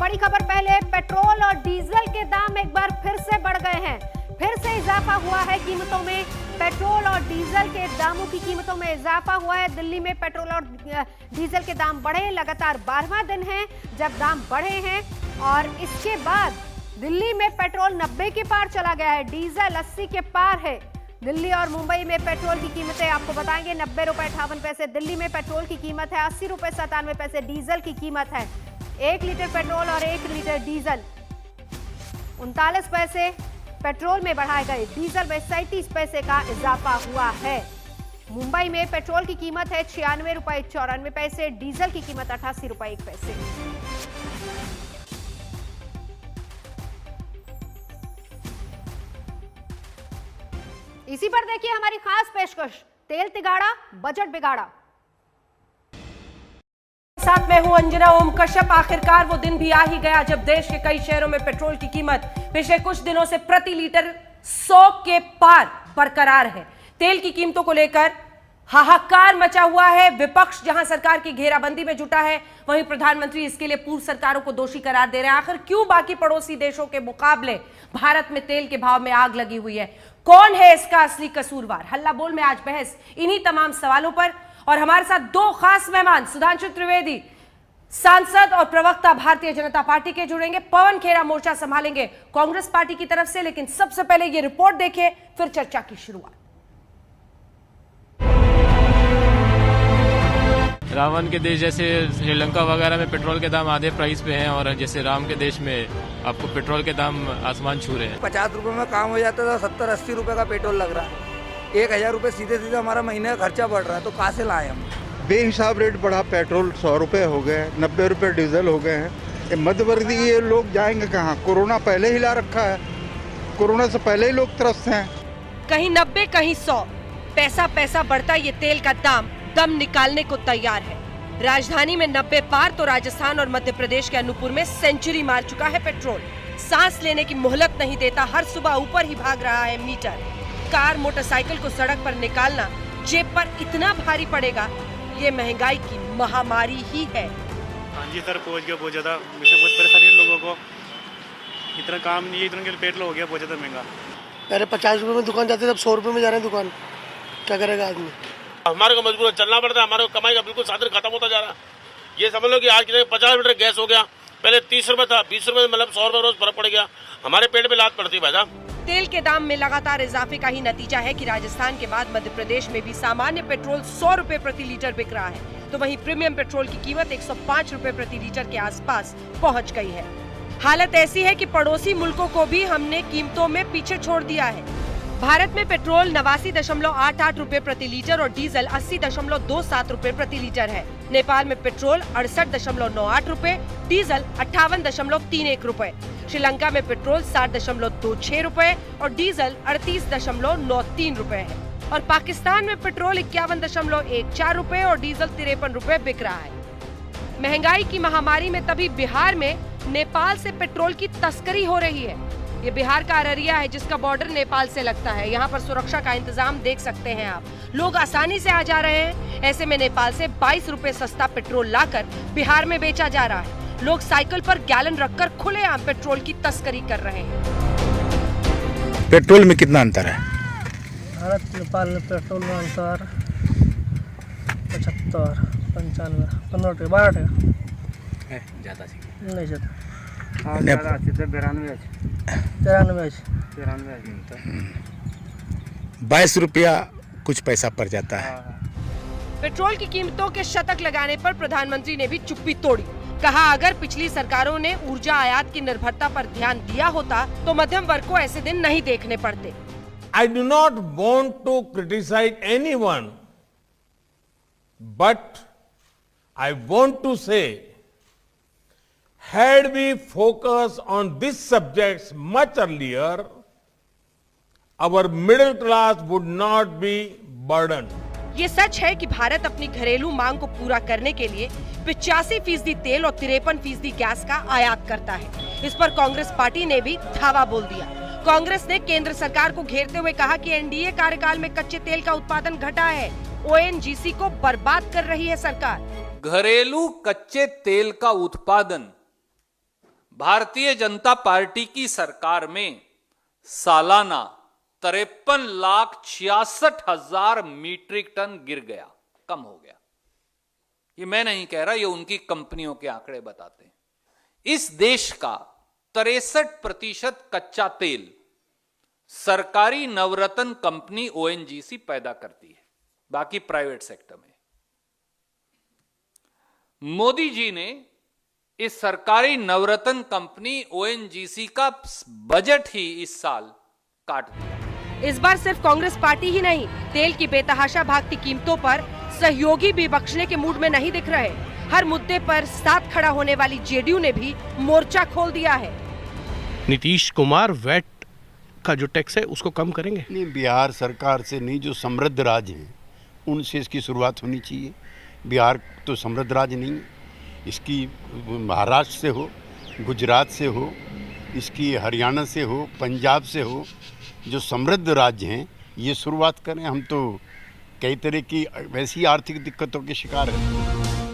बड़ी खबर पहले, पेट्रोल और डीजल के दाम एक बार फिर से बढ़ गए हैं। फिर से इजाफा हुआ है कीमतों में। पेट्रोल और डीजल के दामों की कीमतों में इजाफा हुआ है। दिल्ली में पेट्रोल और डीजल के दाम बढ़े, लगातार 12वां दिन है जब दाम बढ़े हैं। और इसके बाद दिल्ली में पेट्रोल 90 के पार चला गया है, डीजल 80 के पार है। दिल्ली और मुंबई में पेट्रोल की कीमतें आपको बताएंगे। 90 रुपए 58 पैसे दिल्ली में पेट्रोल की कीमत है, 80 रुपए 97 पैसे डीजल की कीमत है। 1 लीटर पेट्रोल और 1 लीटर डीजल 39 पैसे पेट्रोल में बढ़ाए गए, डीजल में 37 पैसे का इजाफा हुआ है। मुंबई में पेट्रोल की कीमत है 96 रुपए 94 पैसे, डीजल की कीमत 88 रुपए 1 पैसे। इसी पर देखिए हमारी खास पेशकश, तेल तिगाड़ा बजट बिगाड़ा। साथ में हूं अंजना ओम कश्यप। आखिरकार वो दिन भी आ ही गया जब देश के कई शहरों में पेट्रोल की कीमत पिछले कुछ दिनों से प्रति लीटर 100 के पार बरकरार है। तेल की कीमतों को लेकर हाहाकार मचा हुआ है। विपक्ष जहां सरकार की घेराबंदी में जुटा है, वहीं प्रधानमंत्री इसके लिए पूर्व सरकारों को दोषी करार दे रहे हैं। आखिर क्यों बाकी पड़ोसी देशों के मुकाबले भारत में तेल के भाव में आग लगी हुई है? कौन है इसका असली कसूरवार? हल्ला बोल में आज बहस इन्हीं तमाम सवालों पर। और हमारे साथ 2 खास मेहमान, सुधांशु त्रिवेदी सांसद और प्रवक्ता भारतीय जनता पार्टी के जुड़ेंगे, पवन खेरा मोर्चा संभालेंगे कांग्रेस पार्टी की तरफ से। लेकिन सबसे पहले ये रिपोर्ट देखिए, फिर चर्चा की शुरुआत। रावण के देश जैसे श्रीलंका वगैरह में पेट्रोल के दाम आधे प्राइस पे हैं, और जैसे राम के देश में आपको पेट्रोल के दाम आसमान छू रहे हैं। 50 रुपए में काम हो जाता था, 70-80 रुपए का पेट्रोल लग रहा है। 1000 रुपए सीधे सीधे हमारा महीने का खर्चा बढ़ रहा है, तो कहाँ से लाए हम? बेहिसाब रेट बढ़ा, पेट्रोल 100 रुपए हो गए, 90 रुपए डीजल हो गए हैं। ये मध्यवर्गीय ये लोग जाएंगे कहाँ? कोरोना पहले ही ला रखा है, कोरोना से पहले ही लोग त्रस्त हैं। कहीं 90 कहीं 100, पैसा पैसा बढ़ता ये तेल का दाम दम निकालने को तैयार है। राजधानी में 90 पार तो राजस्थान और मध्य प्रदेश के अनूपपुर में सेंचुरी मार चुका है पेट्रोल। सांस लेने की मोहलत नहीं देता, हर सुबह ऊपर ही भाग रहा है मीटर। कार मोटरसाइकिल को सड़क पर निकालना जेब पर इतना भारी पड़ेगा, ये महंगाई की महामारी ही है। हाँ जी सर, पहुंच गया बहुत ज्यादा, मुझे बहुत परेशानी है लोगों को। इतना काम नहीं है, इतना के पेट्रोल हो गया बहुत ज्यादा महंगा। पहले 50 रुपए में दुकान जाते थे, अब 100 रुपए में जा रहे हैं दुकान। क्या करेगा आदमी? हमारे को मजबूर चलना पड़ता है, हमारे को कमाई का बिल्कुल साधन खत्म होता जा रहा है। ये समझ लो कि आज के 50 लीटर गैस हो गया, पहले 30 रुपए था, 20 रुपए मतलब 100 रुपए रोज फर्क पड़ गया। हमारे पेट पे लात पड़ती है भाई साहब। तेल के दाम में लगातार इजाफे का ही नतीजा है कि राजस्थान के बाद मध्य प्रदेश में भी सामान्य पेट्रोल 100 रुपए प्रति लीटर बिक रहा है, तो वहीं प्रीमियम पेट्रोल की कीमत 105 रुपए प्रति लीटर के आसपास पहुंच गई है। हालत ऐसी है कि पड़ोसी मुल्कों को भी हमने कीमतों में पीछे छोड़ दिया है। भारत में पेट्रोल 89.88 रुपए प्रति लीटर और डीजल 80.27 रुपए प्रति लीटर है। नेपाल में पेट्रोल 68.98 रुपए, डीजल 58.31 रुपए। श्रीलंका में पेट्रोल 60.26 रुपए और डीजल 38.93 रुपए है। और पाकिस्तान में पेट्रोल 51.14 रुपए और डीजल 53 रुपए बिक रहा है। महंगाई की महामारी में तभी बिहार में नेपाल से पेट्रोल की तस्करी हो रही है। ये बिहार का अररिया है जिसका बॉर्डर नेपाल से लगता है। यहाँ पर सुरक्षा का इंतजाम देख सकते हैं आप, लोग आसानी से आ जा रहे हैं। ऐसे में नेपाल से 22 रुपए सस्ता पेट्रोल लाकर बिहार में बेचा जा रहा है। लोग साइकिल पर गैलन रखकर खुलेआम पेट्रोल की तस्करी कर रहे हैं। पेट्रोल में कितना अंतर है? भारत नेपाल में पेट्रोल में अंतर 75, 95, 15 रुपये 12 है ज्यादा नहीं ज्यादा 22 रुपया कुछ पैसा पड़ जाता है। पेट्रोल की कीमतों के शतक लगाने पर प्रधानमंत्री ने भी चुप्पी तोड़ी। कहा अगर पिछली सरकारों ने ऊर्जा आयात की निर्भरता पर ध्यान दिया होता तो मध्यम वर्ग को ऐसे दिन नहीं देखने पड़ते। I do not want to criticize anyone, but I want to say, had we focused on these subjects much earlier, our middle class would not be burdened. ये सच है कि भारत अपनी घरेलू मांग को पूरा करने के लिए 85% तेल और 53% गैस का आयात करता है। इस पर कांग्रेस पार्टी ने भी धावा बोल दिया। कांग्रेस ने केंद्र सरकार को घेरते हुए कहा कि एनडीए कार्यकाल में कच्चे तेल का उत्पादन घटा है, ओएनजीसी को बर्बाद कर रही है सरकार। घरेलू कच्चे तेल का उत्पादन भारतीय जनता पार्टी की सरकार में सालाना 53,66,000 मीट्रिक टन गिर गया, कम हो गया। ये मैं नहीं कह रहा, ये उनकी कंपनियों के आंकड़े बताते हैं। इस देश का 63% कच्चा तेल सरकारी नवरत्न कंपनी ओएनजीसी पैदा करती है, बाकी प्राइवेट सेक्टर में। मोदी जी ने इस सरकारी नवरत्न कंपनी ओएनजीसी का बजट ही इस साल काट दिया। इस बार सिर्फ कांग्रेस पार्टी ही नहीं, तेल की बेतहाशा भागती कीमतों पर सहयोगी भी बख्शने के मूड में नहीं दिख रहे। हर मुद्दे पर साथ खड़ा होने वाली जेडीयू ने भी मोर्चा खोल दिया है। नीतीश कुमार वैट का जो टैक्स है उसको कम करेंगे? नहीं, बिहार सरकार से नहीं, जो समृद्ध राज्य हैं उनसे इसकी शुरुआत होनी चाहिए। बिहार तो समृद्ध राज्य नहीं, इसकी महाराष्ट्र से हो, गुजरात से हो, इसकी हरियाणा से हो, पंजाब से हो, जो समृद्ध राज्य हैं ये शुरुआत करें। हम तो कई तरह की वैसी आर्थिक दिक्कतों के शिकार हैं।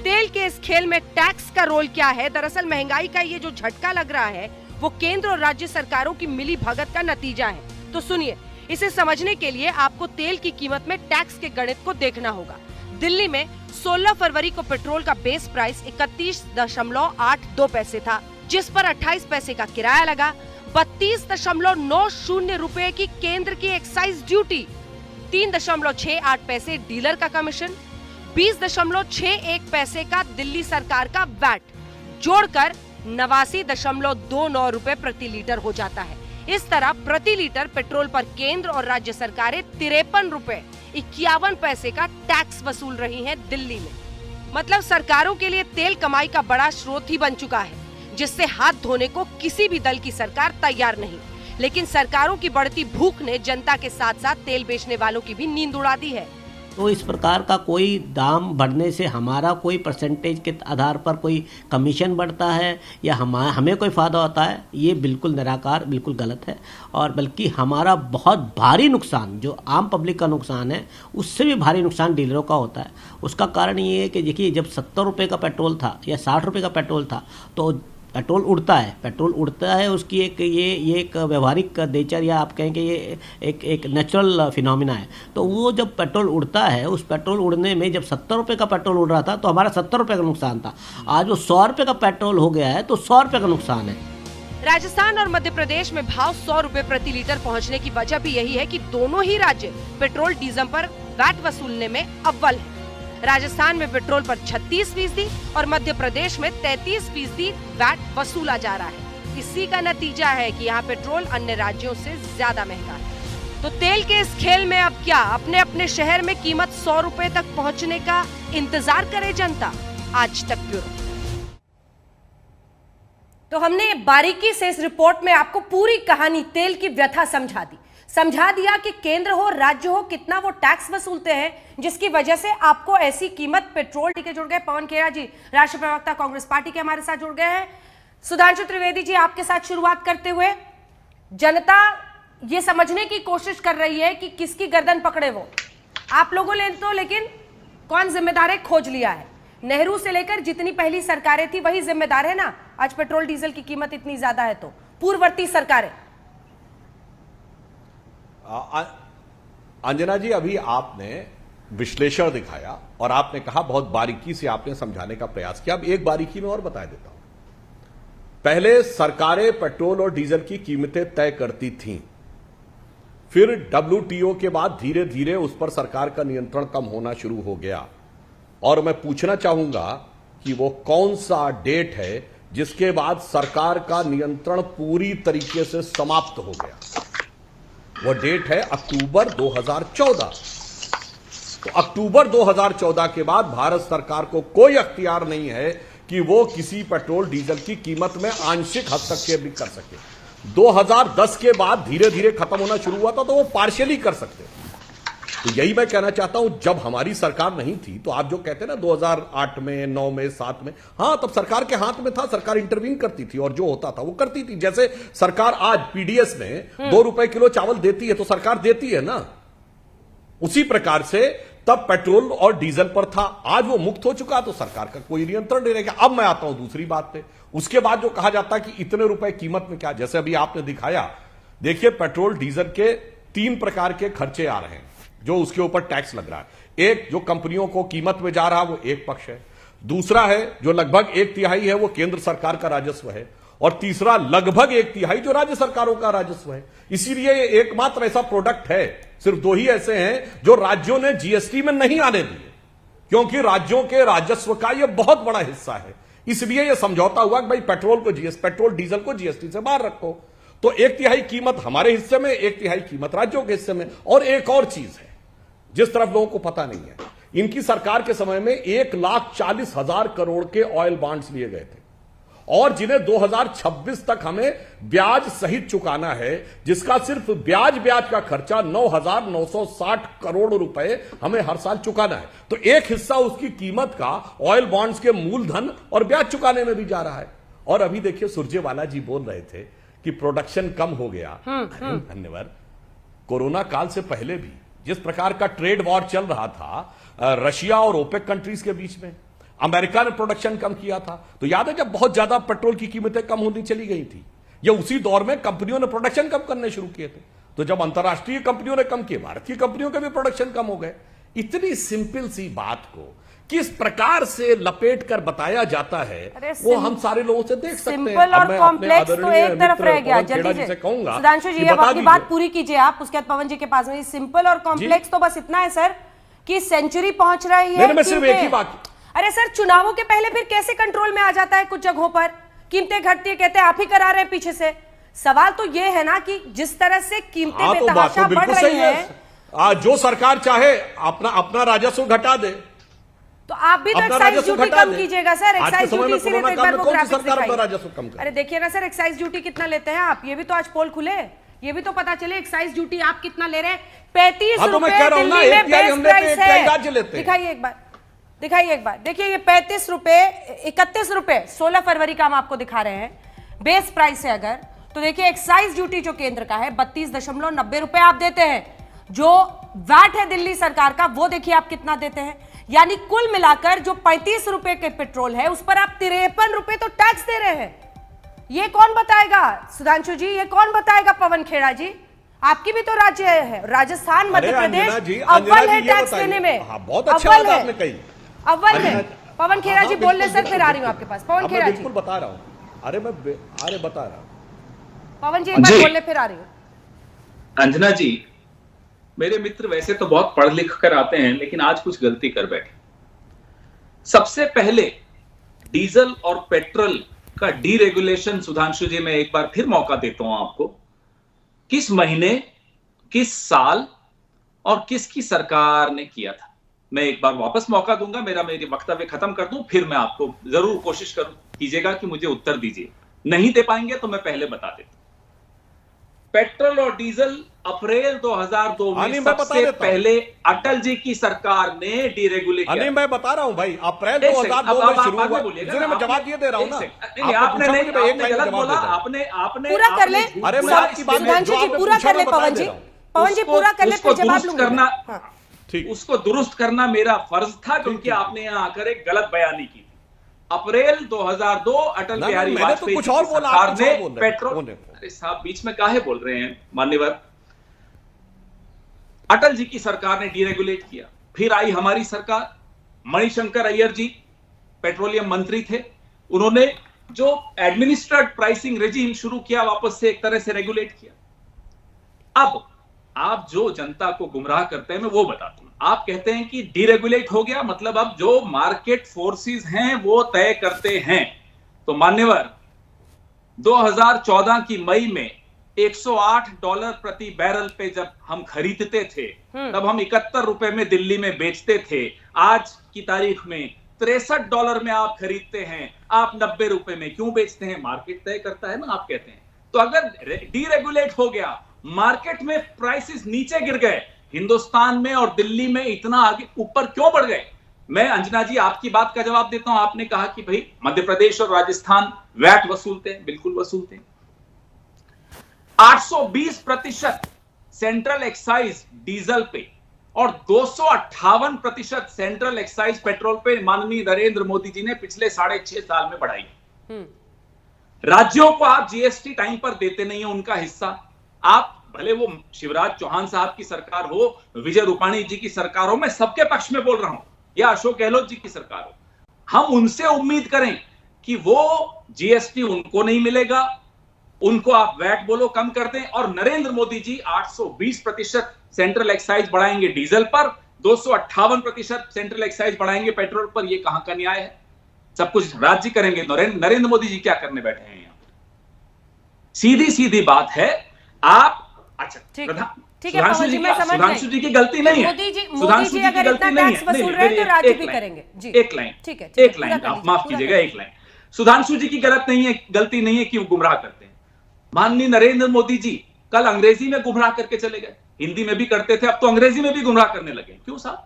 तेल के इस खेल में टैक्स का रोल क्या है? दरअसल महंगाई का ये जो झटका लग रहा है वो केंद्र और राज्य सरकारों की मिली भगत का नतीजा है। तो सुनिए, इसे समझने के लिए आपको तेल की कीमत में टैक्स के गणित को देखना होगा। दिल्ली में 16 फरवरी को पेट्रोल का बेस प्राइस 31.82 पैसे था, जिस पर 28 पैसे का किराया लगा, 32.90 रुपए की केंद्र की एक्साइज ड्यूटी, 3.68 पैसे डीलर का कमीशन, 20.61 पैसे का दिल्ली सरकार का वैट, जोड़कर 89.29 रुपए प्रति लीटर हो जाता है। इस तरह प्रति लीटर पेट्रोल पर केंद्र और राज्य सरकारें 53 रुपए 51 पैसे का टैक्स वसूल रही हैं दिल्ली में। मतलब सरकारों के लिए तेल कमाई का बड़ा स्रोत ही बन चुका है, जिससे हाथ धोने को किसी भी दल की सरकार तैयार नहीं। लेकिन सरकारों की बढ़ती भूख ने जनता के साथ साथ तेल बेचने वालों की भी नींद उड़ा दी है। तो इस प्रकार का कोई दाम बढ़ने से हमारा कोई परसेंटेज के आधार पर कोई कमीशन बढ़ता है या हमें कोई फायदा होता है, ये बिल्कुल निराकार, बिल्कुल गलत है। और बल्कि हमारा बहुत भारी नुकसान, जो आम पब्लिक का नुकसान है, उससे भी भारी नुकसान डीलरों का होता है। उसका कारण ये है कि देखिए, जब 70 रुपये का पेट्रोल था या 60 रुपये का पेट्रोल था तो पेट्रोल उड़ता है, उसकी ये एक व्यवहारिक नेचर, या आप कहें कि ये एक नेचुरल फिनोमिना है। तो वो जब पेट्रोल उड़ता है, उस पेट्रोल उड़ने में जब 70 रुपये का पेट्रोल उड़ रहा था तो हमारा 70 रुपये का नुकसान था। आज वो 100 रुपये का पेट्रोल हो गया है तो 100 रुपये का नुकसान है। राजस्थान और मध्य प्रदेश में भाव 100 रुपए प्रति लीटर पहुंचने की वजह भी यही है कि दोनों ही राज्य पेट्रोल डीजल पर वैट वसूलने में अव्वल है। राजस्थान में पेट्रोल पर 36% और मध्य प्रदेश में 33% वैट वसूला जा रहा है। इसी का नतीजा है कि यहाँ पेट्रोल अन्य राज्यों से ज्यादा महंगा है। तो तेल के इस खेल में अब क्या अपने अपने शहर में कीमत 100 रुपए तक पहुँचने का इंतजार करे जनता? आज तक ब्यूरो। तो हमने बारीकी से इस रिपोर्ट में आपको पूरी कहानी तेल की व्यथा समझा दिया कि केंद्र हो राज्य हो कितना वो टैक्स वसूलते हैं, जिसकी वजह से आपको ऐसी कीमत पेट्रोल के जुड़ गए। पवन खेड़ा जी, राष्ट्रीय प्रवक्ता कांग्रेस पार्टी के, हमारे साथ जुड़ गए हैं। सुधांशु त्रिवेदी जी, आपके साथ शुरुआत करते हुए, जनता ये समझने की कोशिश कर रही है कि किसकी गर्दन पकड़े वो। आप लोगों ने तो लेकिन कौन जिम्मेदार है खोज लिया है। नेहरू से लेकर जितनी पहली सरकारें थी वही जिम्मेदार है ना, आज पेट्रोल डीजल की कीमत इतनी ज्यादा है। तो पूर्ववर्ती सरकारें। अंजना जी, अभी आपने विश्लेषण दिखाया और आपने कहा, बहुत बारीकी से आपने समझाने का प्रयास किया। अब एक बारीकी में और बता देता हूं। पहले सरकारें पेट्रोल और डीजल की कीमतें तय करती थीं, फिर WTO के बाद धीरे धीरे उस पर सरकार का नियंत्रण कम होना शुरू हो गया। और मैं पूछना चाहूंगा कि वो कौन सा डेट है जिसके बाद सरकार का नियंत्रण पूरी तरीके से समाप्त हो गया? वो डेट है अक्टूबर 2014। तो अक्टूबर 2014 के बाद भारत सरकार को कोई अख्तियार नहीं है कि वो किसी पेट्रोल डीजल की कीमत में आंशिक हस्तक्षेप भी कर सके। 2010 के बाद धीरे धीरे खत्म होना शुरू हुआ था, तो वो पार्शियली कर सकते। तो यही मैं कहना चाहता हूं, जब हमारी सरकार नहीं थी तो आप जो कहते हैं ना 2008 में, 9 में, 7 में, हां तब सरकार के हाथ में था, सरकार इंटरवीन करती थी और जो होता था वो करती थी। जैसे सरकार आज पीडीएस में 2 रुपए किलो चावल देती है तो सरकार देती है ना, उसी प्रकार से तब पेट्रोल और डीजल पर था, आज वो मुक्त हो चुका, तो सरकार का कोई नियंत्रण नहीं रहेगा। अब मैं आता हूं दूसरी बात पे। उसके बाद जो कहा जाता है कि इतने रुपए कीमत में क्या, जैसे अभी आपने दिखाया, देखिए पेट्रोल डीजल के 3 प्रकार के खर्चे आ रहे हैं जो उसके ऊपर टैक्स लग रहा है। एक जो कंपनियों को कीमत में जा रहा है वो एक पक्ष है, दूसरा है जो लगभग 1/3 है वो केंद्र सरकार का राजस्व है, और तीसरा लगभग 1/3 जो राज्य सरकारों का राजस्व है। इसीलिए ये एकमात्र ऐसा प्रोडक्ट है, सिर्फ 2 ही ऐसे हैं जो राज्यों ने जीएसटी में नहीं आने दिए, क्योंकि राज्यों के राजस्व का यह बहुत बड़ा हिस्सा है। इसलिए यह समझौता हुआ कि भाई पेट्रोल डीजल को जीएसटी से बाहर रखो। तो 1/3 कीमत हमारे हिस्से में, 1/3 कीमत राज्यों के हिस्से में। और एक और चीज है जिस तरफ लोगों को पता नहीं है, इनकी सरकार के समय में 1,40,000 करोड़ के ऑयल बॉन्ड्स लिए गए थे, और जिन्हें 2026 तक हमें ब्याज सहित चुकाना है, जिसका सिर्फ ब्याज का खर्चा 9,960 करोड़ रुपए हमें हर साल चुकाना है। तो एक हिस्सा उसकी कीमत का ऑयल बॉन्ड्स के मूलधन और ब्याज चुकाने में भी जा रहा है। और अभी देखिए सुरजेवाला जी बोल रहे थे कि प्रोडक्शन कम हो गया। धन्यवाद। कोरोना काल से पहले भी जिस प्रकार का ट्रेड वॉर चल रहा था रशिया और ओपेक कंट्रीज के बीच में, अमेरिका ने प्रोडक्शन कम किया था। तो याद है जब बहुत ज्यादा पेट्रोल की कीमतें कम होती चली गई थी, या उसी दौर में कंपनियों ने प्रोडक्शन कम करने शुरू किए थे। तो जब अंतर्राष्ट्रीय कंपनियों ने कम किए, भारतीय कंपनियों के भी प्रोडक्शन कम हो गए। इतनी सिंपल सी बात को किस प्रकार से लपेट कर बताया जाता है वो हम सारे लोगों से देख सकते हैं। सिंपल और कॉम्प्लेक्स तो एक तरफ रह गया। जल्दी से कहूंगा सुधांशु जी अब आपकी बात पूरी कीजिए आप, उसके बाद पवन जी के पास में। सिंपल और कॉम्प्लेक्स तो बस इतना है सर कि सेंचुरी पहुंच रही है। मैं सिर्फ एक ही बात, अरे सर चुनावों के पहले फिर कैसे कंट्रोल में आ जाता है कुछ जगहों पर, कीमतें घटती है, कहते हैं आप ही करा रहे हैं पीछे से। सवाल तो ये है ना कि जिस तरह से कीमतें बेतहाशा बढ़ रही है, जो सरकार चाहे अपना राजस्व घटा दे, तो आप भी तो एक्साइज ड्यूटी कम कीजिएगा सर। एक्साइज ड्यूटी इसीलिए तो एक बार वो ग्राफिक्स दिखाइए। अरे देखिए ना सर, एक्साइज ड्यूटी कितना लेते हैं आप, ये भी तो आज पोल खुले, ये भी तो पता चले एक्साइज ड्यूटी आप कितना ले रहे हैं। 35 रुपए दिल्ली में बेस प्राइस है। दिखाइए एक बार, देखिए ये 35 रुपए, 31 रुपए 16 फरवरी का हम आपको दिखा रहे हैं बेस प्राइस है। अगर तो देखिए एक्साइज ड्यूटी जो केंद्र का है 32.90 रुपए आप देते हैं, जो वैट है दिल्ली सरकार का वो देखिए आप कितना देते हैं। यानी कुल मिलाकर जो 35 रुपए के पेट्रोल है उस पर आप 53 रुपए तो टैक्स दे रहे हैं। ये कौन बताएगा सुधांशु जी, ये कौन बताएगा पवन खेड़ा जी? आपकी भी तो राज्य है, राजस्थान मध्य प्रदेश अव्वल है टैक्स देने में। बहुत अच्छा बात आपने कही, अव्वल है। पवन खेड़ा जी बोलने सर फिर आ रही हूं आपके पास। पवन खेड़ा जी बिल्कुल बता रहा हूं, अरे बता रहा हूं। पवन जी एक बार बोलने फिर आ रही हूं। अंजना जी मेरे मित्र वैसे तो बहुत पढ़ लिख कर आते हैं, लेकिन आज कुछ गलती कर बैठे। सबसे पहले डीजल और पेट्रोल का डीरेगुलेशन, सुधांशु जी मैं एक बार फिर मौका देता हूं आपको, किस महीने, किस साल और किसकी सरकार ने किया था? मैं एक बार वापस मौका दूंगा, मेरे वक्तव्य खत्म कर दूं, फिर मैं आपको जरूर कोशिश कीजिएगा कि मुझे उत्तर दीजिए। नहीं दे पाएंगे तो मैं पहले बता देता हूं। पेट्रोल और डीजल अप्रैल 2002 में सबसे पहले अटल जी की सरकार ने डीरेगुलेट किया। मैं बता रहा हूं भाई, अप्रैल 2002 में शुरू हुआ। इसलिए मैं जवाब ये दे रहा हूं ना। आपने गलत बोला, आपने पूरा कर ले। अरे मैं आपकी बात सुधांशु जी पूरा कर ले, पवन जी पूरा कर ले, फिर जवाब लूंगा। उसको दुरुस्त करना मेरा फर्ज था, क्योंकि आपने यहाँ आकर एक गलत बयानी की। अप्रैल 2002 अटल बिहारी वाजपेयी की सरकार ने पेट्रोल, अरे साहब बीच में काहे बोल रहे हैं मान्यवर, अटल जी की सरकार ने डीरेगुलेट किया। फिर आई हमारी सरकार, मणिशंकर अय्यर जी पेट्रोलियम मंत्री थे, उन्होंने जो एडमिनिस्ट्रेड प्राइसिंग रेजिम शुरू किया, वापस से एक तरह से रेगुलेट किया। अब आप जो जनता को गुमराह करते हैं मैं वो बताता हूं। आप कहते हैं कि डीरेगुलेट हो गया, मतलब अब जो मार्केट फोर्सेस हैं वो तय करते हैं। तो मान्यवर 2014 की मई में $108 प्रति बैरल पे जब हम खरीदते थे, तब हम 71 रुपए में दिल्ली में बेचते थे। आज की तारीख में $63 में आप खरीदते हैं, आप 90 रुपए में क्यों बेचते हैं? मार्केट तय करता है ना, आप कहते हैं। तो अगर डीरेगुलेट हो गया, मार्केट में प्राइसेस नीचे गिर गए, हिंदुस्तान में और दिल्ली में इतना आगे ऊपर क्यों बढ़ गए? मैं अंजना जी आपकी बात का जवाब देता हूं। आपने कहा कि भाई मध्य प्रदेश और राजस्थान वैट वसूलते हैं, बिल्कुल वसूलते हैं। 820% सेंट्रल एक्साइज डीजल पे और 258% सेंट्रल एक्साइज पेट्रोल पे माननीय नरेंद्र मोदी जी ने पिछले 6.5 साल में बढ़ाई। राज्यों को आप जीएसटी टाइम पर देते नहीं है उनका हिस्सा। आप भले वो शिवराज चौहान साहब की सरकार हो, विजय रूपाणी जी की सरकार हो, मैं सबके पक्ष में बोल रहा हूं, या अशोक गहलोत जी की सरकार हो, हम उनसे उम्मीद करें कि वो जीएसटी उनको नहीं मिलेगा, उनको आप वैट बोलो कम कर दें। और नरेंद्र मोदी जी 820% सेंट्रल एक्साइज बढ़ाएंगे डीजल पर, 258% सेंट्रल एक्साइज बढ़ाएंगे पेट्रोल पर। ये कहां का न्याय है? सब कुछ राज्य करेंगे, नरेंद्र मोदी जी क्या करने बैठे हैं यहाँ? सीधी सीधी बात है। आप अच्छा सुधांशु जी की गलती नहीं है, सुधांशु जी की गलती नहीं है। एक लाइन आप माफ कीजिएगा, एक लाइन। सुधांशु जी की गलती नहीं है कि वो गुमराह करते हैं। माननीय नरेंद्र मोदी जी कल अंग्रेजी में गुमराह करके चले गए, हिंदी में भी करते थे, अब तो अंग्रेजी में भी गुमराह करने लगे। क्यों साहब?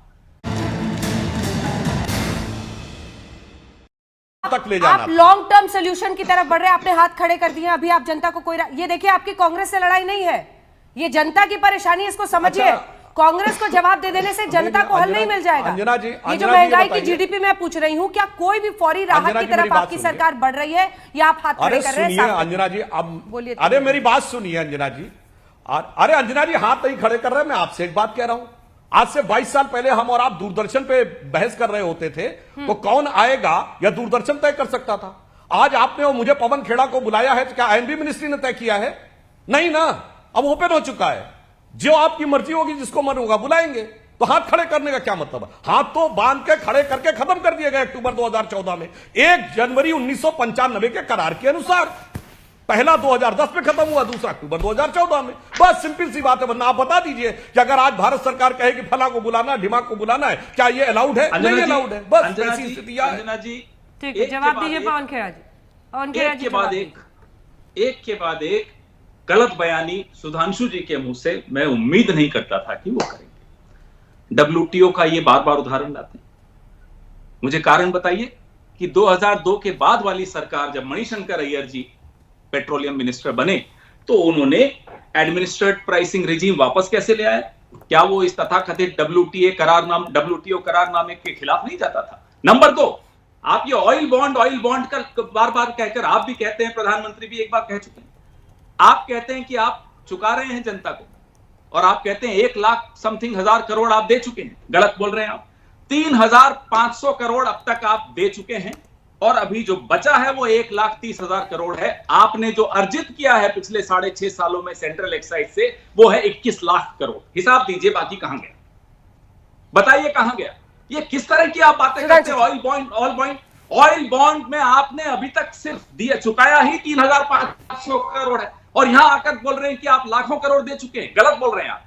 तक ले जाना। आप लॉन्ग टर्म सोल्यूशन की तरफ बढ़ रहे हैं, आपने हाथ खड़े कर दिए। अभी आप जनता को कोई ये देखिए, आपकी कांग्रेस से लड़ाई नहीं है, ये जनता की परेशानी, इसको समझिए। कांग्रेस को जवाब दे देने से जनता को हल नहीं मिल जाएगा। अंजना जी, ये जो महंगाई की जीडीपी में पूछ रही हूँ, क्या कोई भी फौरी राहत की तरफ आपकी सरकार बढ़ रही है या आप हाथ खड़े कर रहे हैं? अंजना जी अब बोलिए। अरे मेरी बात सुनिए अंजना जी। अरे अंजना जी हाथ नहीं खड़े कर रहे, मैं आपसे एक बात कह रहा हूं। आज से 22 साल पहले हम और आप दूरदर्शन पे बहस कर रहे होते थे, तो कौन आएगा या दूरदर्शन तय कर सकता था। आज आपने और मुझे पवन खेड़ा को बुलाया है, तो क्या आईएनबी मिनिस्ट्री ने तय किया है? नहीं ना, अब ओपन हो चुका है। जो आपकी मर्जी होगी, जिसको मन होगा बुलाएंगे। तो हाथ खड़े करने का क्या मतलब है? हाथ तो बांध के खड़े करके खत्म कर दिए गए अक्टूबर 2014 में। 1 जनवरी 1995 के करार के अनुसार पहला 2010 में खत्म हुआ, दूसरा अक्टूबर 2014 में। बस सिंपल सी बात है। वरना आप बता दीजिए कि अगर आज भारत सरकार कहे कि फला को बुलाना, ढिमाक को बुलाना है, क्या ये अलाउड है? नहीं अलाउड है। बस ऐसी स्थिति है। अंजना जी ठीक है, जवाब दीजिए पवन खेड़ा जी। पवन खेड़ा जी, एक के बाद एक गलत बयानी सुधांशु जी के मुंह से मैं उम्मीद नहीं करता था कि वो करेंगे। डब्ल्यूटीओ का ये बार बार उदाहरण लाते हैं। मुझे कारण बताइए कि 2002 के बाद वाली सरकार, जब मणिशंकर अय्यर जी पेट्रोलियम मिनिस्टर बने, तो उन्होंने एडमिनिस्ट्रेटेड प्राइसिंग रिजीम वापस कैसे ले आए? क्या वो इस तथाकथित डब्ल्यूटीओ करारनामे के खिलाफ नहीं जाता था? नंबर 2, आप ये ऑयल बॉन्ड का बार बार कहकर आप भी कहते हैं, प्रधानमंत्री भी एक बार कह चुके हैं, आप कहते हैं कि आप चुका रहे हैं जनता को, और आप कहते हैं 1 लाख समथिंग हजार करोड़ आप दे चुके हैं। गलत बोल रहे हैं आप। 3,500 करोड़ अब तक आप दे चुके हैं, और अभी जो बचा है वो 1,30,000 करोड़ है। आपने जो अर्जित किया है पिछले 6.5 सालों में सेंट्रल एक्साइज से, वो है 21 लाख करोड़। हिसाब दीजिए बाकी कहां गया, बताइए कहां गया? ये किस तरह की आप बातें करते हैं? ऑयल बॉन्ड में आपने अभी तक सिर्फ दिया, चुकाया ही 3,500 करोड़ है, और यहां आकर बोल रहे हैं कि आप लाखों करोड़ दे चुके हैं। गलत बोल रहे हैं आप।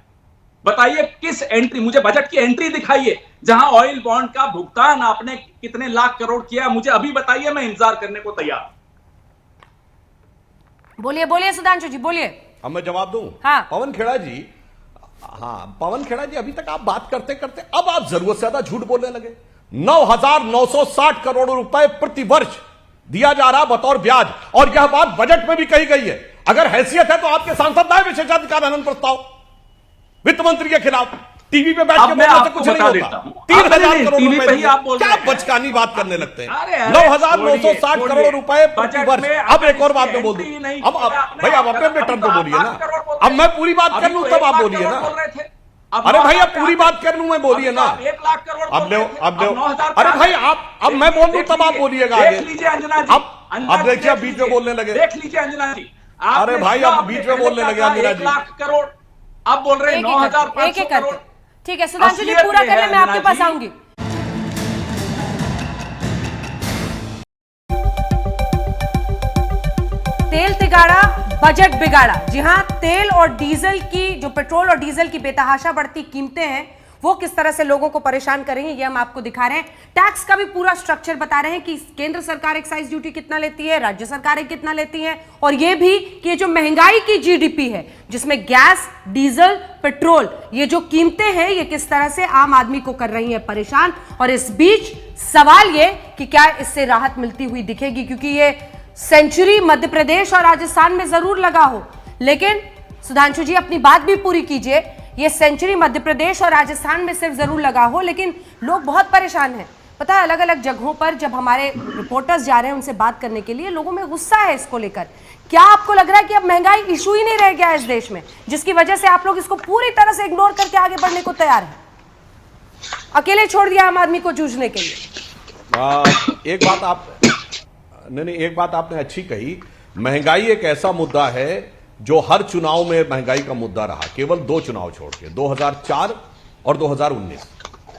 बताइए किस एंट्री, मुझे बजट की एंट्री दिखाइए जहां ऑयल बॉन्ड का भुगतान आपने कितने लाख करोड़ किया, मुझे अभी बताइए, मैं इंतजार करने को तैयार। बोलिए सुधांशु जी, बोलिए। अब मैं जवाब दूं? हाँ। पवन खेड़ा जी, पवन खेड़ा जी, अभी तक आप बात करते करते अब आप जरूरत से ज्यादा झूठ बोलने लगे। 9,960 करोड़ रुपए प्रति वर्ष दिया जा रहा बतौर ब्याज, और यह बात बजट में भी कही गई है। अगर हैसियत है तो आपके सांसद लाए विशेषाधिकार हनन प्रस्ताव वित्त मंत्री के खिलाफ। टीवी पे बैठ के बोलने से कुछ नहीं होता। 3,000 करोड़ रुपए क्या बचकानी बात करने लगते हैं? 9,960 करोड़ रुपए प्रति वर्ष। अब एक और बात में बोल दूं, अब भाई आप अपने टर्म तो बोलिए ना। अब मैं पूरी बात कर लूं तब आप बोलिए ना। अरे भाई अब पूरी बात कर लूं मैं, बोलिए ना। 1 लाख करोड़ अब अरे भाई आप, अब मैं बोल दूं तब आप बोलिएगा आगे। अब देखिए आप बीच में बोलने लगे। देख लीजिए अंजना जी। अरे भाई अब बीच में बोलने लगे अंजना जी। 1 लाख करोड़ आप बोल रहे हैं 9,500 करोड़। ठीक है सुधांशु जी, पूरा कर ले, मैं आपके पास आऊंगी। तेल तिगाड़ा, बजट बिगाड़ा। जी हां, तेल और डीजल की, जो पेट्रोल और डीजल की बेतहाशा बढ़ती कीमतें हैं, वो किस तरह से लोगों को परेशान करेंगे, ये हम आपको दिखा रहे हैं। टैक्स का भी पूरा स्ट्रक्चर बता रहे हैं कि केंद्र सरकार एक्साइज ड्यूटी कितना लेती है, राज्य सरकारें कितना लेती हैं, और ये भी कि जो महंगाई की जीडीपी है, जिसमें गैस, डीजल, पेट्रोल, ये जो कीमतें हैं, ये किस तरह से आम आदमी को कर रही है परेशान। और इस बीच सवाल ये कि क्या इससे राहत मिलती हुई दिखेगी, क्योंकि ये सेंचुरी मध्य प्रदेश और राजस्थान में जरूर लगा हो, लेकिन सुधांशु जी अपनी बात भी पूरी कीजिए। ये सेंचुरी मध्य प्रदेश और राजस्थान में सिर्फ जरूर लगा हो, लेकिन लोग बहुत परेशान हैं। पता है, अलग अलग जगहों पर जब हमारे रिपोर्टर्स जा रहे हैं उनसे बात करने के लिए, लोगों में गुस्सा है इसको लेकर। क्या आपको लग रहा है कि अब महंगाई इशू ही नहीं रह गया है इस देश में, जिसकी वजह से आप लोग इसको पूरी तरह से इग्नोर करके आगे बढ़ने को तैयार हैं? अकेले छोड़ दिया आम आदमी को जूझने के लिए। एक बात आपने अच्छी कही। महंगाई एक ऐसा मुद्दा है जो हर चुनाव में महंगाई का मुद्दा रहा, केवल 2 चुनाव छोड़ के, 2004 और 2019।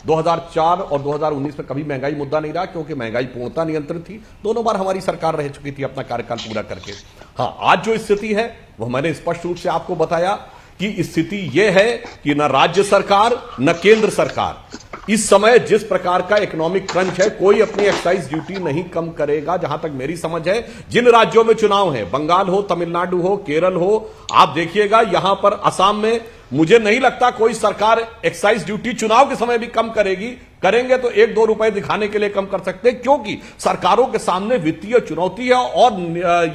2004 और 2019 में कभी महंगाई मुद्दा नहीं रहा, क्योंकि महंगाई पूर्णतः नियंत्रित थी। दोनों बार हमारी सरकार रह चुकी थी अपना कार्यकाल पूरा करके। हाँ, आज जो स्थिति है वो मैंने स्पष्ट रूप से आपको बताया कि स्थिति यह है कि न राज्य सरकार न केंद्र सरकार इस समय जिस प्रकार का इकोनॉमिक क्रंच है, कोई अपनी एक्साइज ड्यूटी नहीं कम करेगा। जहां तक मेरी समझ है, जिन राज्यों में चुनाव है, बंगाल हो, तमिलनाडु हो, केरल हो, आप देखिएगा यहां पर असम में मुझे नहीं लगता कोई सरकार एक्साइज ड्यूटी चुनाव के समय भी कम करेगी। करेंगे तो 1-2 रुपए दिखाने के लिए कम कर सकते हैं, क्योंकि सरकारों के सामने वित्तीय चुनौती है और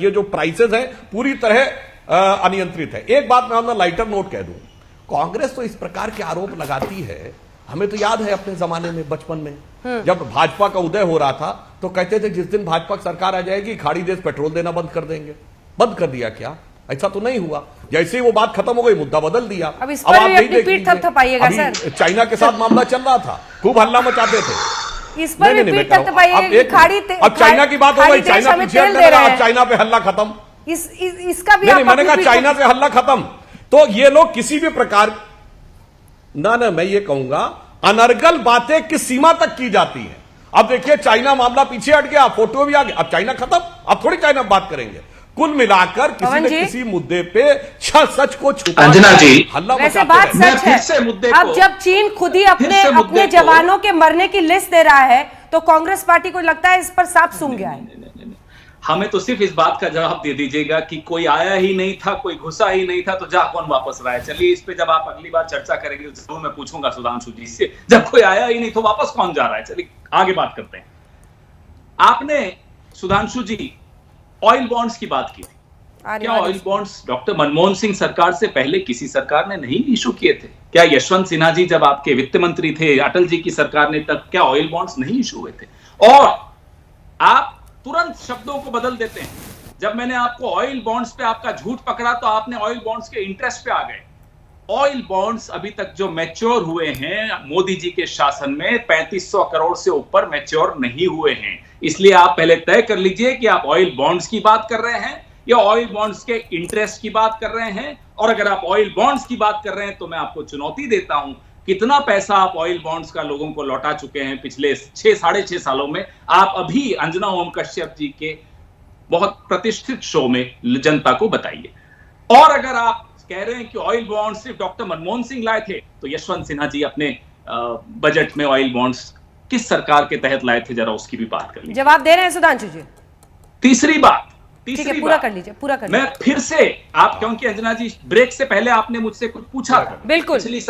ये जो प्राइसेस है पूरी तरह अनियंत्रित है। एक बात मैं अपना लाइटर नोट कह दूं, कांग्रेस तो इस प्रकार के आरोप लगाती है। हमें तो याद है अपने जमाने में, बचपन में जब भाजपा का उदय हो रहा था तो कहते थे जिस दिन भाजपा की सरकार आ जाएगी खाड़ी देश पेट्रोल देना बंद कर देंगे। बंद कर दिया क्या? ऐसा तो नहीं हुआ। जैसे ही वो बात खत्म हो गई, मुद्दा बदल दिया। अब इस पर भी अपनी पीठ थपथपाइएगा सर। चाइना के साथ मामला चल रहा था, खूब हल्ला मचाते थे। इस पर भी पीठ थपथपाइएगा। खाड़ी अब चाइना की बात हो गई, चाइना पीछे हट रहा है, चाइना पे हल्ला खत्म। इसका भी मैंने कहा चाइना से हल्ला खत्म। तो ये लोग किसी भी प्रकार ना मैं ये कहूंगा अनर्गल बातें किस सीमा तक की जाती है। अब देखिए चाइना मामला पीछे हट गया, फोटो भी आ गया, अब चाइना खत्म, अब थोड़ी चाइना बात करेंगे। कुल मिलाकर किसी न किसी मुद्दे पे सच को छुपा हल्ला वैसे बात सच है। अब जब चीन खुद ही अपने जवानों के मरने की लिस्ट दे रहा है तो कांग्रेस पार्टी को लगता है इस पर सांप सूंघ गया है। हमें तो सिर्फ इस बात का जवाब दे दीजिएगा कि कोई आया ही नहीं था, कोई घुसा ही नहीं था, तो जा कौन वापस रहा है। चलिए, इस पे जब आप अगली बार चर्चा करेंगे तो जरूर मैं पूछूंगा सुधांशु जी से, जब कोई आया ही नहीं तो वापस कौन जा रहा है। चलिए आगे बात करते हैं। आपने सुधांशु जी ऑयल बॉन्ड्स की बात की थी। क्या oil bonds doctor Manmohan Singh सरकार से पहले किसी सरकार ने नहीं इशू किए थे? क्या यशवंत सिन्हा जी जब आपके वित्त मंत्री थे, अटल जी की सरकार ने, तब क्या ऑयल बॉन्ड्स नहीं इशू हुए थे? और आप तुरंत शब्दों को बदल देते हैं। जब मैंने आपको ऑयल बॉन्ड्स पे आपका झूठ पकड़ा तो आपने ऑयल बॉन्ड्स के इंटरेस्ट पे आ गए। ऑयल बॉन्ड्स अभी तक जो मैच्योर हुए हैं मोदी जी के शासन में 3500 करोड़ से ऊपर मैच्योर नहीं हुए हैं। इसलिए आप पहले तय कर लीजिए कि आप ऑयल बॉन्ड्स की बात कर रहे हैं या ऑयल बॉन्ड्स के इंटरेस्ट की बात कर रहे हैं। और अगर आप ऑयल बॉन्ड्स की बात कर रहे हैं तो मैं आपको चुनौती देता हूं, कितना पैसा आप ऑयल बॉन्ड्स का लोगों को लौटा चुके हैं पिछले 6-6.5 सालों में? आप अभी अंजना ओम कश्यप जी के बहुत प्रतिष्ठित शो में जनता को बताइए। और अगर आप कह रहे हैं कि ऑयल बॉन्ड्स सिर्फ डॉक्टर मनमोहन सिंह लाए थे, तो यशवंत सिन्हा जी अपने बजट में ऑयल बॉन्ड्स किस सरकार के तहत लाए थे, जरा उसकी भी बात कर लीजिए। जवाब दे रहे हैं सुधांशु जी। तीसरी बात पूरा कर लीजिए, पूरा कर लीजिए। मैं फिर से आप, क्योंकि अंजना जी ब्रेक से पहले आपने मुझसे कुछ पूछा था, बिल्कुल, पिछली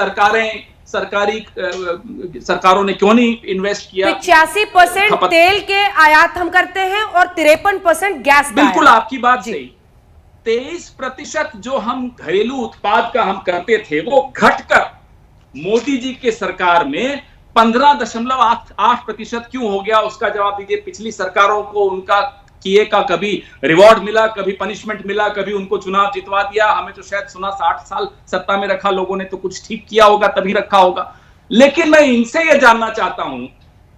सरकारों ने क्यों नहीं इन्वेस्ट किया? 85% तेल के आयात हम करते हैं और 53% गैस। बिल्कुल आपकी बात सही। 23% जो हम घरेलू उत्पाद का हम करते थे वो घटकर मोदी जी के सरकार में 15.8% क्यों हो गया? उसका जवाब दीजिए। पिछली सरकारों को उनका किए का कभी रिवॉर्ड मिला, कभी पनिशमेंट मिला, कभी उनको चुनाव जितवा दिया। हमें तो शायद सुना 60 साल सत्ता में रखा लोगों ने, तो कुछ ठीक किया होगा तभी रखा होगा। लेकिन मैं इनसे यह जानना चाहता हूं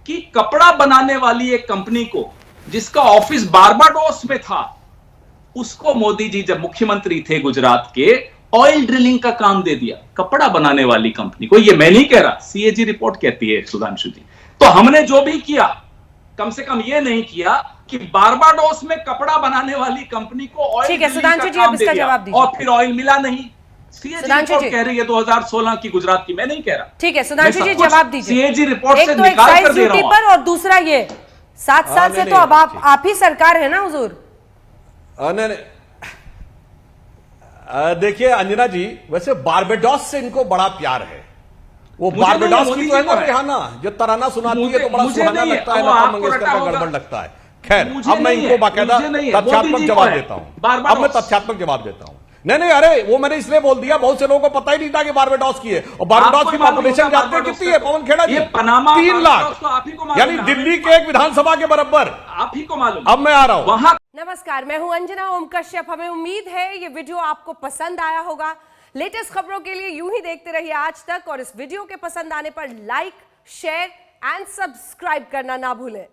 कि कपड़ा बनाने वाली एक कंपनी को, जिसका ऑफिस बारबाडोस में था, उसको मोदी जी जब मुख्यमंत्री थे गुजरात के, ऑयल ड्रिलिंग का काम दे दिया कपड़ा बनाने वाली कंपनी को। ये मैं नहीं कह रहा, सीएजी रिपोर्ट कहती है सुधांशु जी। तो हमने जो भी किया, कम से कम ये नहीं किया कि बारबाडोस में कपड़ा बनाने वाली कंपनी को ऑयल, ठीक है सुधांशु जी, अब इसका जवाब दीजिए। और फिर ऑयल मिला नहीं। सीएजी रिपोर्ट कह रही है 2016 की गुजरात की, मैं नहीं कह रहा। ठीक है सुधांशु जी, जवाब दीजिए। सीएजी रिपोर्ट से निकाल कर दे रहा हूं। और दूसरा ये 7 साल से तो अब आप ही सरकार है ना हुजूर। देखिए अंजना जी, वैसे बारबाडोस से इनको बड़ा प्यार है। वो बारबाडोस की तो है ना रिहाना, जो तराना सुनाती है तो बड़ा सुहाना लगता है, लता मंगेशकर का गड़बड़ लगता है। खैर, अब मैं इनको बाकायदा तथ्यात्मक जवाब देता हूं। अब मैं तथ्यात्मक जवाब देता हूं। नहीं, अरे वो मैंने इसलिए बोल दिया, बहुत से लोगों को पता ही नहीं था कि बारबाडोस की है, और बारबाडोस की पॉपुलेशन जानते हैं कितनी है पवन खेड़ा जी? 3 लाख, यानी दिल्ली के एक विधानसभा के बराबर। आप ही को मालूम। अब मैं आ रहा हूं। नमस्कार, मैं हूं अंजना ओम कश्यप। हमें उम्मीद है ये वीडियो आपको पसंद आया होगा। लेटेस्ट खबरों के लिए यूं ही देखते रहिए आज तक, और इस वीडियो के पसंद आने पर लाइक, शेयर एंड सब्सक्राइब करना ना भूलें।